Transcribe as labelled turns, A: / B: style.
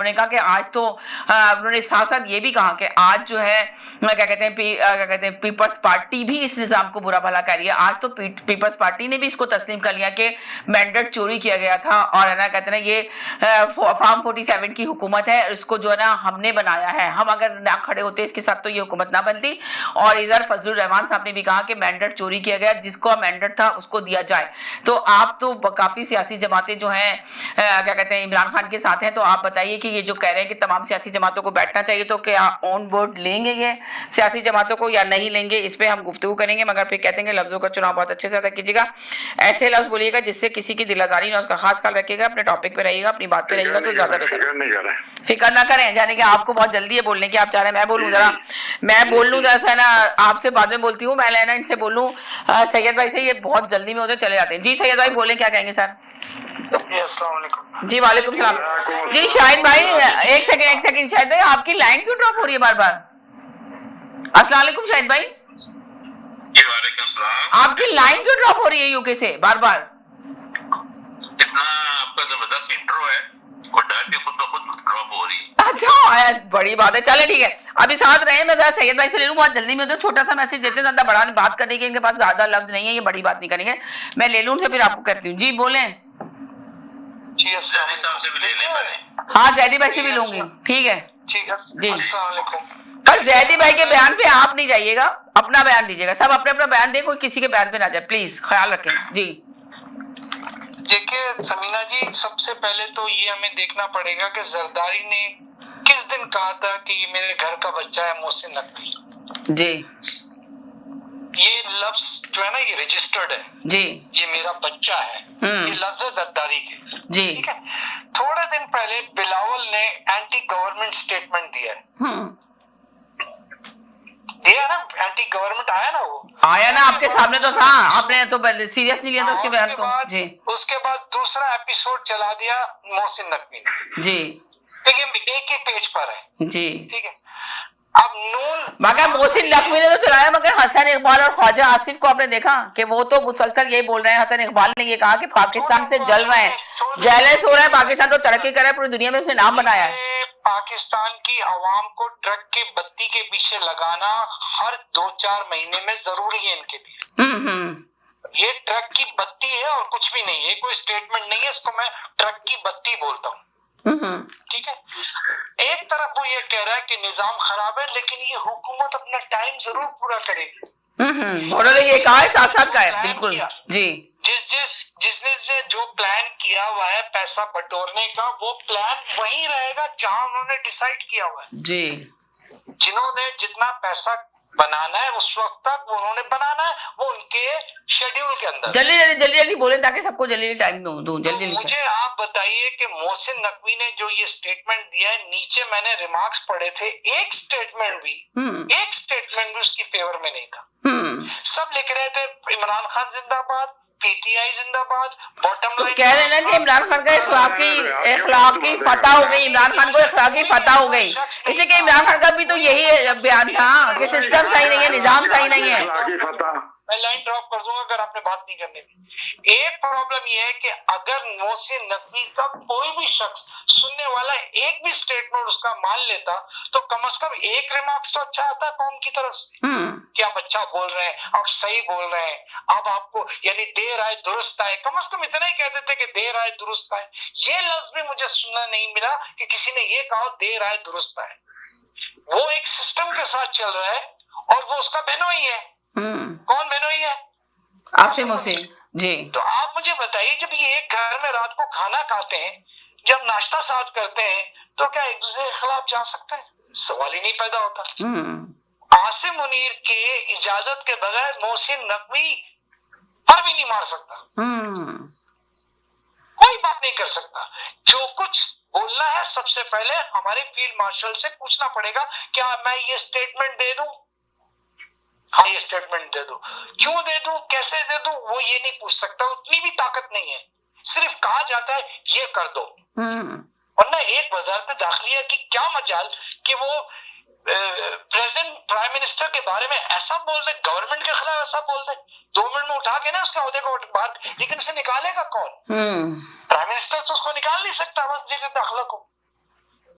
A: उन्होंने कहा कि आज तो उन्होंने साथ साथ ये भी कहा कि आज जो है क्या कहते हैं पीपल्स पार्टी भी इस निजाम को बुरा भला कह रही है। आज तो पीपल्स पार्टी ने भी इसको तस्लीम कर लिया कि मैंडेट चोरी किया गया था और है ना कहते हैं ये फार्म 47 की हुकूमत है, इसको जो है ना हमने बनाया है, हम अगर ना खड़े होते इसके साथ तो ये हुकूमत ना बनती। और इधर फजलुर रहमान साहब ने भी कहा कि मैंडेट चोरी किया गया, जिसको मैंडेट था उसको दिया जाए। तो आप तो काफी सियासी जमातें जो हैं क्या कहते हैं इमरान खान के साथ हैं, तो आप बताइए कि ये जो कह रहे हैं कि तमाम सियासी जमातों को बैठना चाहिए, तो क्या ऑन बोर्ड लेंगे ये सियासी जमातों को या नहीं लेंगे, इस पे हम गुफ्तगू करेंगे। मगर फिर कहते हैं लफ्जों का चुनाव बहुत अच्छे से अदा कीजिएगा, ऐसे लफ्ज बोलिएगा जिससे किसी की दिल आजारी ना, उसका खास ख्याल रखिएगा, अपने टॉपिक पे रहिएगा, अपनी बात पे रहिएगा तो ज्यादा बेहतर। फिक्र ना करें, यानी कि आपको बहुत जल्दी है बोलने की, आप चाह रहे हैं मैं बोलूँ जरा, मैं बोल लूँ जैसा ना, आपसे बाद में बोलती हूँ, मैं लेना इनसे बोल लूँ सैयद भाई से, ये बहुत जल्दी में उधर चले जाते हैं। जी सैयद भाई बोलें, क्या कहेंगे सर? जी वालेकुम सलाम। जी शाहिद भाई एक सेकंड शाहिद भाई, आपकी लाइन क्यों ड्रॉप हो रही है बार बार? अस्सलाम वालेकुम शाहिद भाई।
B: जी वालेकुम सलाम।
A: आपकी लाइन क्यों ड्रॉप हो रही है यूके से बार बार?
B: इतना आपका जबरदस्त इंट्रो है और डर के खुद ब खुद ड्रॉप हो रही है।
A: अच्छा बड़ी बात है, चले ठीक है, अभी साथ रहे, मैं जरा सैयद भाई से ले लूँ, बहुत जल्दी में तो छोटा सा मैसेज देते, ज्यादा बड़ा बात करने के इनके पास ज्यादा लफ्ज नहीं है, ये बड़ी बात नहीं करेंगे, मैं ले लूँ उनसे फिर आपको कहती हूँ। जी बोलें।
B: जैदी साहब से भी ले लें पहले।
A: हाँ जैदी भाई से भी लूंगी, ठीक है जी। पर जैदी भाई के बयान पे आप नहीं जाइएगा, अपना बयान दीजिएगा, सब अपने अपना बयान दें, कोई किसी के बयान पे ना जाए, प्लीज ख्याल रखें। जी
C: देखिए समीना जी, सबसे पहले तो ये हमें देखना पड़ेगा कि जरदारी ने किस दिन कहा था कि ये मेरे घर का बच्चा है मोहसिन नकवी।
A: जी
C: ये लफ्ज जो है ना ये रजिस्टर्ड है
A: जी,
C: ये मेरा बच्चा है, ये लफ्ज है जरदारी के
A: जी,
C: ठीक है। थोड़े दिन पहले बिलावल ने एंटी गवर्नमेंट स्टेटमेंट दिया है, दिया ना, एंटी गवर्नमेंट आया ना, वो
A: आया ना आपके सामने तो था, आपने तो सीरियस नहीं लिया था उसके बयान को। जी
C: उसके बाद दूसरा एपिसोड चला दिया मोहसिन नकवी ने।
A: जी
C: देखिए एक ही पेज पर है
A: जी,
C: ठीक है। अब नून
A: मगर मोहसिन नकवी ने तो चलाया, मगर हसन इकबाल और ख्वाजा आसिफ को आपने देखा कि वो तो मुसलसल यही बोल रहे हैं। हसन इकबाल ने ये कहा कि पाकिस्तान से जल रहे हैं, जेलस हो रहा है, पाकिस्तान तो तरक्की कर रहा है, पूरी दुनिया में उसने नाम बनाया है।
C: पाकिस्तान की आवाम को ट्रक की बत्ती के पीछे लगाना हर 2-4 महीने में जरूरी है इनके लिए। ये ट्रक की बत्ती है और कुछ भी नहीं है, कोई स्टेटमेंट नहीं है, इसको मैं ट्रक की बत्ती बोलता हूँ ठीक है। एक तरफ वो ये कह रहा है कि निजाम खराब है, लेकिन ये हुकूमत अपना टाइम जरूर पूरा करेगी।
A: उन्होंने ये कहा है, साथ साथ का है, बिल्कुल जी।
C: जिसने से जो प्लान किया हुआ है पैसा बटोरने का, वो प्लान वही रहेगा जहां उन्होंने डिसाइड किया हुआ है
A: जी।
C: जिन्होंने जितना पैसा बनाना है उस वक्त तक उन्होंने बनाना है, वो उनके शेड्यूल के अंदर।
A: जल्दी बोले ताकि सबको जल्दी टाइम दूं। जल्दी
C: मुझे आप बताइए कि मोहसिन नकवी ने जो ये स्टेटमेंट दिया है, नीचे मैंने रिमार्क्स पढ़े थे, एक स्टेटमेंट भी उसकी फेवर में नहीं था। सब लिख रहे थे इमरान खान जिंदाबाद, पीटीआई जिंदाबाद, बॉटम लाइन।
A: कह रहे ना कि इमरान खान का इखलाकी फतह हो गई, इमरान खान को इखलाकी फतह हो गई, इसलिए कि इमरान खान का भी तो यही बयान था कि सिस्टम सही नहीं है, निजाम सही नहीं है।
C: मैं लाइन ड्रॉप कर दूंगा अगर आपने बात नहीं करनी थी। एक प्रॉब्लम यह है कि अगर मोहसिन नकवी का कोई भी शख्स सुनने वाला एक भी स्टेटमेंट उसका मान लेता, तो कम से कम एक रिमार्क्स तो अच्छा आता कौम की तरफ से कि आप अच्छा बोल रहे हैं, आप सही बोल रहे हैं, अब आपको यानी देर आए दुरुस्त आए, कम से कम इतना ही कहते थे कि देर आए दुरुस्त आए। ये लफ्ज भी मुझे सुनना नहीं मिला कि किसी ने ये कहा देर आए दुरुस्त आए। वो एक सिस्टम के साथ चल रहा है और वो उसका बेनोई है। कौन बेनोई है?
A: आसिम हुसैन जी।
C: तो आप मुझे बताइए, जब ये एक घर में रात को खाना खाते हैं, जब नाश्ता साथ करते हैं, तो क्या एक दूसरे के खिलाफ जा सकते हैं? सवाल ही नहीं पैदा होता। आसिम मुनीर के इजाजत के बगैर मोहसिन नकवी पर भी नहीं मार सकता, कोई बात नहीं कर सकता। जो कुछ बोलना है सबसे पहले हमारे फील्ड मार्शल से पूछना पड़ेगा, क्या मैं ये स्टेटमेंट दे दूं? हाँ ये स्टेटमेंट दे दो, क्यों दे दूं, कैसे दे दूं, वो ये नहीं पूछ सकता, उतनी भी ताकत नहीं है। सिर्फ कहा जाता है ये कर दो, वरना एक वजारत दाखिलिया की क्या मजाल कि वो प्रेजेंट प्राइम मिनिस्टर के बारे में ऐसा बोल दे, गवर्नमेंट के खिलाफ ऐसा बोल दे, 2 मिनट में उठा के ना उसके ओहदे को बाहर, लेकिन उसे निकालेगा कौन? प्राइम मिनिस्टर तो उसको निकाल नहीं सकता मस्जिद दाखिला को।